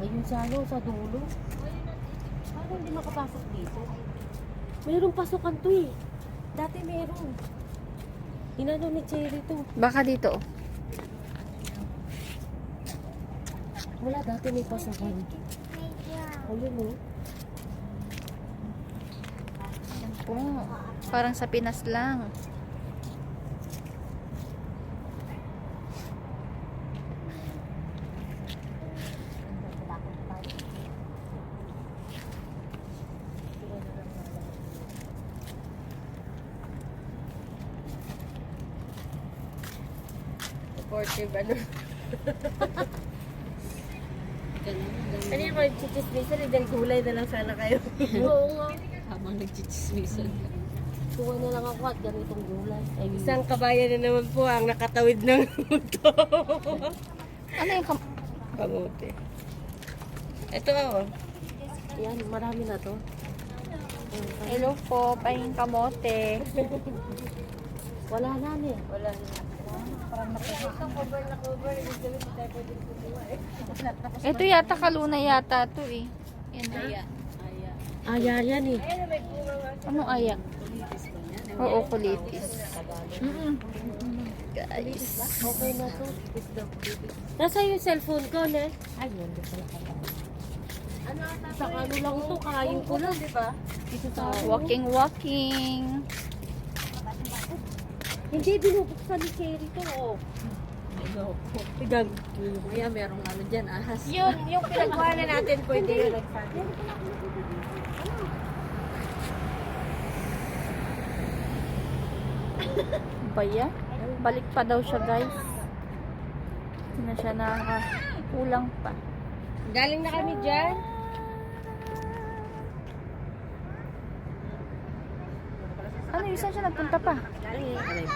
Ayun sa ano, sa dulo. Paano hindi makapasok dito? Mayroong pasukan to eh. Dati meron. Inano ni Cherry to. Baka dito. Wala, dati may pasukan. Ayun oh. Yan po. Parang sa Pinas lang. Supportive ano. Ano yung mga chichismisan? Dahil gulay na lang sana kayo. Oo nga. Habang nagchichismisan ka. Kuha na lang ako at ganitong gulay. Ay, Isang kabayan na naman po ang nakatawid ng mundo. Ano yung Kamote. Ito ako. yan, marami na to. Hello po, pahing kamote. Wala na eh. Wala na. Isang cover na cover. Hindi tayo pwede kumuha eh. Ito yata kaluna yata to eh. Yan na. Aya. Aya. Aya yan eh. Ayun, may bunga nga. Anong aya? Kulitis ba yan? Oo, kulitis. Guys. Okay na to. Nasa yung cellphone ko, ne? Ayun, di pala pala. Sa ano lang to, kain ko lang, di ba? Dito sa Walking. Hindi, binubuksan ni Cherry to, oh. Ayoko. Tigang. Kaya merong ano dyan, ahas. Yung pinagawa na natin, pwede yun. Ba yan? Balik pa daw siya guys. Hindi na siya kulang pa. Galing na kami dyan. Ano, isa siya nagpunta pa? Galing eh.